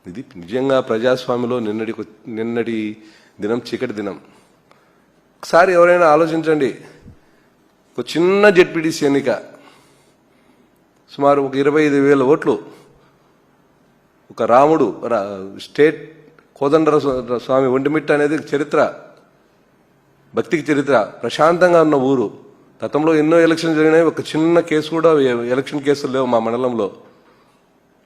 ఇది నిజంగా ప్రజాస్వామ్యంలో నిన్నటి దినం చీకటి దినం. ఒకసారి ఎవరైనా ఆలోచించండి. ఒక చిన్న జెడ్పీటీసీ ఎన్నిక సుమారు ఒక 25,000 ఓట్లు. ఒక రాముడు స్టేట్ కోదండ స్వామి ఒంటిమిట్ట అనేది చరిత్ర, భక్తికి చరిత్ర. ప్రశాంతంగా ఉన్న ఊరు. గతంలో ఎన్నో ఎలక్షన్లు జరిగినాయి. ఒక చిన్న కేసు కూడా ఎలక్షన్ కేసులు లేవు మా మండలంలో.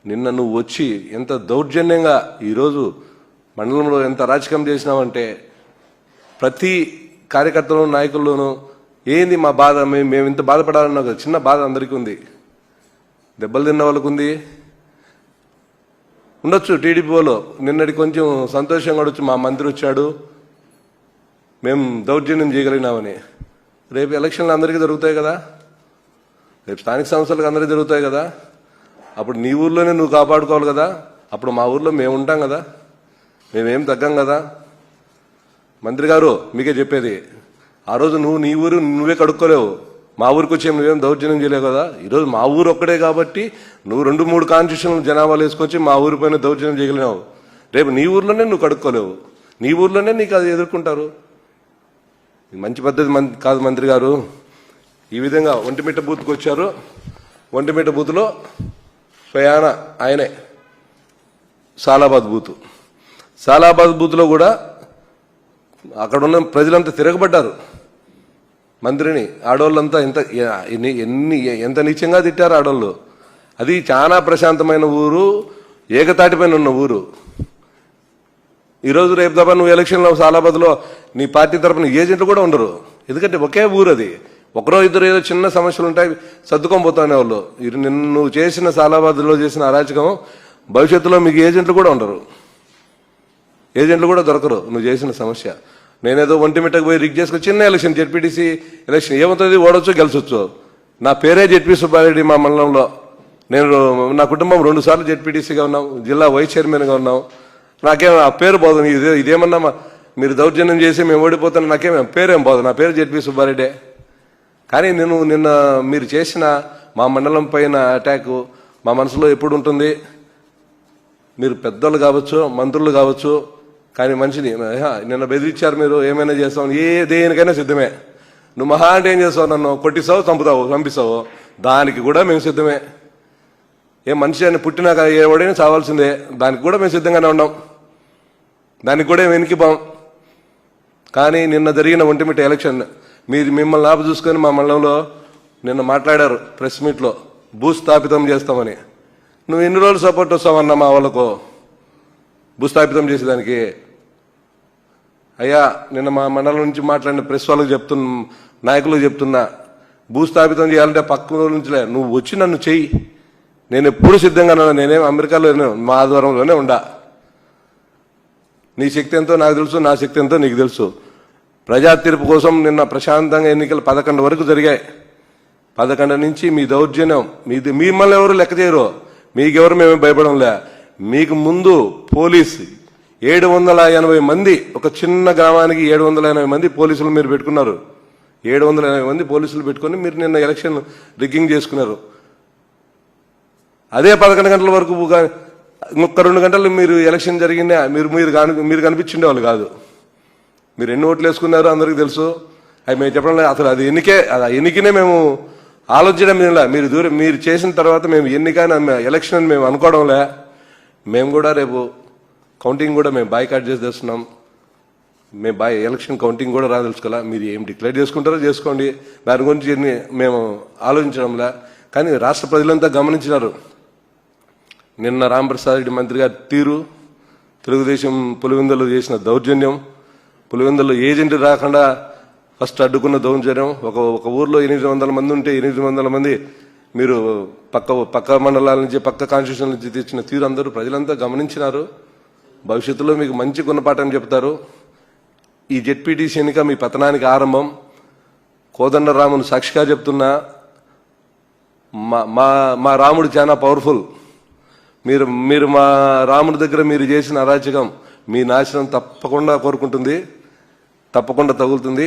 నిన్న నువ్వు వచ్చి ఎంత దౌర్జన్యంగా ఈరోజు మండలంలో ఎంత రాజకీయం చేసినావంటే ప్రతి కార్యకర్తలు నాయకుల్లోనూ ఏంది మా బాధ, మేము ఇంత బాధపడాలన్న ఒక చిన్న బాధ అందరికీ ఉంది. దెబ్బలు తిన్న వాళ్ళకు ఉంది ఉండొచ్చు. టీడీపీలో నిన్నటి కొంచెం సంతోషంగా ఉండొచ్చు, మా మంత్రి వచ్చాడు మేము దౌర్జన్యం చేయగలిగినామని. రేపు ఎలక్షన్లు అందరికీ జరుగుతాయి కదా, రేపు స్థానిక సంస్థలకు అందరికీ జరుగుతాయి కదా. అప్పుడు నీ ఊర్లోనే నువ్వు కాపాడుకోవాలి కదా. అప్పుడు మా ఊర్లో మేము ఉంటాం కదా, మేమేం తగ్గం కదా. మంత్రి గారు మీకే చెప్పేది, ఆ రోజు నువ్వు నీ ఊరు నువ్వే కడుక్కోలేవు, మా ఊరికి వచ్చి నువ్వేం దౌర్జన్యం చేయలేవు కదా. ఈరోజు మా ఊరు ఒక్కడే కాబట్టి నువ్వు 2-3 కాన్స్టిట్యూషన్లు జనాభాలు వేసుకొచ్చి మా ఊరి పైన దౌర్జన్యం చేయగలిగినావు. రేపు నీ ఊర్లోనే నువ్వు కడుక్కోలేవు, నీ ఊర్లోనే నీకు అది ఎదుర్కొంటారు. మంచి పద్ధతి కాదు మంత్రి గారు. ఈ విధంగా ఒంటిమిట్ట బూత్కి వచ్చారు. ఒంటిమిట్ట బూత్లో స్వయాన ఆయనే సాలాబాద్ బూత్లో కూడా అక్కడ ఉన్న ప్రజలంతా తిరగబడ్డారు మంత్రిని. ఆడవాళ్ళంతా ఎంత నీచంగా తిట్టారు ఆడవాళ్ళు. అది చాలా ప్రశాంతమైన ఊరు, ఏకతాటిపైన ఉన్న ఊరు. ఈరోజు రేపు తప్ప నువ్వు ఎలక్షన్లో సాలాబాద్లో నీ పార్టీ తరఫున ఏజెంట్లు కూడా ఉండరు. ఎందుకంటే ఒకే ఊరు అది. ఒకరో ఇద్దరు ఏదో చిన్న సమస్యలు ఉంటాయి సర్దుకొని పోతానే వాళ్ళు. నిన్ను నువ్వు చేసిన సాలాబాద్లో చేసిన అరాచకం భవిష్యత్తులో మీకు ఏజెంట్లు కూడా ఉండరు, ఏజెంట్లు కూడా దొరకరు నువ్వు చేసిన సమస్య. నేనేదో ఒంటిమిట్టకు పోయి రిగ్ చేసుకుని చిన్న ఎలక్షన్ జెడ్పీటీసీ ఎలక్షన్ ఏమవుతుంది, ఓడొచ్చు గెలిచొచ్చు. నా పేరే జెడ్పీ సుబ్బారెడ్డి. మా మండలంలో నా కుటుంబం 2 సార్లు జెడ్పీటీసీగా ఉన్నాం, జిల్లా వైస్ చైర్మన్గా ఉన్నాం. నాకేం ఆ పేరు పోదు. ఇదేమన్నా మీరు దౌర్జన్యం చేసి మేము ఓడిపోతాను, నాకేం పేరేం పోదు. నా పేరు జెడ్పీ సుబ్బారెడ్డే. కానీ నిన్న మీరు చేసిన మా మండలం పైన అటాకు మా మనసులో ఎప్పుడు ఉంటుంది. మీరు పెద్దలు కావచ్చు, మంత్రులు కావచ్చు, కానీ మనిషిని నిన్న బెదిరించారు. మీరు ఏమైనా చేస్తావు, దేనికైనా సిద్ధమే. నువ్వు మహా అంటే ఏం చేస్తావు, నన్ను కొట్టిస్తావు, చంపిస్తావు, దానికి కూడా మేము సిద్ధమే. మనిషి అని పుట్టినాక ఎవడైనా చావాల్సిందే, దానికి కూడా మేము సిద్ధంగానే ఉన్నాం, దానికి కూడా వెనక్కిపోం. కానీ నిన్న జరిగిన ఒంటిమిట్ట ఎలక్షన్ మిమ్మల్ని ఆపు చూసుకొని మా మండలంలో నిన్న మాట్లాడారు ప్రెస్ మీట్లో, భూస్థాపితం చేస్తామని. నువ్వు ఎన్ని రోజులు సపోర్ట్ వస్తావన్నా మా వాళ్ళకు భూస్థాపితం చేసేదానికి? అయ్యా, నిన్న మా మండలం నుంచి మాట్లాడిన ప్రెస్ వాళ్ళకి నాయకులకు చెప్తున్నా, భూస్థాపితం చేయాలంటే పక్క నుంచిలే, నువ్వు వచ్చి నన్ను చెయ్యి, నేను ఎప్పుడు సిద్ధంగా ఉన్నా. నేనేం అమెరికాలో మా ఆధ్వర్యంలోనే ఉండా. నీ శక్తి ఎంతో నాకు తెలుసు, నా శక్తి ఎంతో నీకు తెలుసు. ప్రజా తీర్పు కోసం నిన్న ప్రశాంతంగా ఎన్నికలు 11 వరకు జరిగాయి. 11 నుంచి మీ దౌర్జన్యం, మిమ్మల్ని ఎవరు లెక్క చేయరు, మీకెవరు మేము భయపడంలే. మీకు ముందు పోలీసు 780 మంది, ఒక చిన్న గ్రామానికి 780 మంది పోలీసులు మీరు పెట్టుకున్నారు. 780 మంది పోలీసులు పెట్టుకొని మీరు నిన్న ఎలక్షన్ రిగ్గింగ్ చేసుకున్నారు. అదే 11 గంటల వరకు ఇంకొక 2 గంటలు మీరు ఎలక్షన్ జరిగిందే మీరు కనిపించిండే వాళ్ళు కాదు. మీరు ఎన్ని ఓట్లు వేసుకున్నారో అందరికీ తెలుసు. అవి మేము చెప్పడం లేదు. అసలు అది ఎన్నికనే మేము ఆలోచించడం లేదు. మీరు చేసిన తర్వాత మేము ఎన్నికైనా ఎలక్షన్ అని మేము అనుకోవడంలే. మేము కూడా రేపు కౌంటింగ్ కూడా మేము బాయ్కాట్ చేసి తెస్తున్నాం. మేము ఎలక్షన్ కౌంటింగ్ కూడా తెలుసుకోవాలా. మీరు ఏం డిక్లేర్ చేసుకుంటారో చేసుకోండి, దాని గురించి మేము ఆలోచించడంలే. కానీ రాష్ట్ర ప్రజలంతా గమనించినారు నిన్న రాంప్రసాద్ రెడ్డి మంత్రి గారి తీరు, తెలుగుదేశం పులివెందులు చేసిన దౌర్జన్యం, పులివెందులు ఏజెంట్ రాకుండా ఫస్ట్ అడ్డుకున్న దౌర్జన్యం. ఒక ఊర్లో 800 మంది ఉంటే 800 మంది మీరు పక్క మండలాల నుంచి పక్క కాన్స్టిట్యూషన్ నుంచి తెచ్చిన తీరు అందరూ ప్రజలంతా గమనించినారు. భవిష్యత్తులో మీకు మంచి గుణపాఠం చెప్తారు. ఈ జెడ్పీటీసీ ఎన్నిక మీ పతనానికి ఆరంభం. కోదండరామును సాక్షిగా చెప్తున్నా, మా రాముడు చాలా పవర్ఫుల్. మీరు మా రాముడి దగ్గర మీరు చేసిన అరాచకం మీ నాశనం తప్పకుండా కోరుకుంటుంది, తప్పకుండా తగులుతుంది.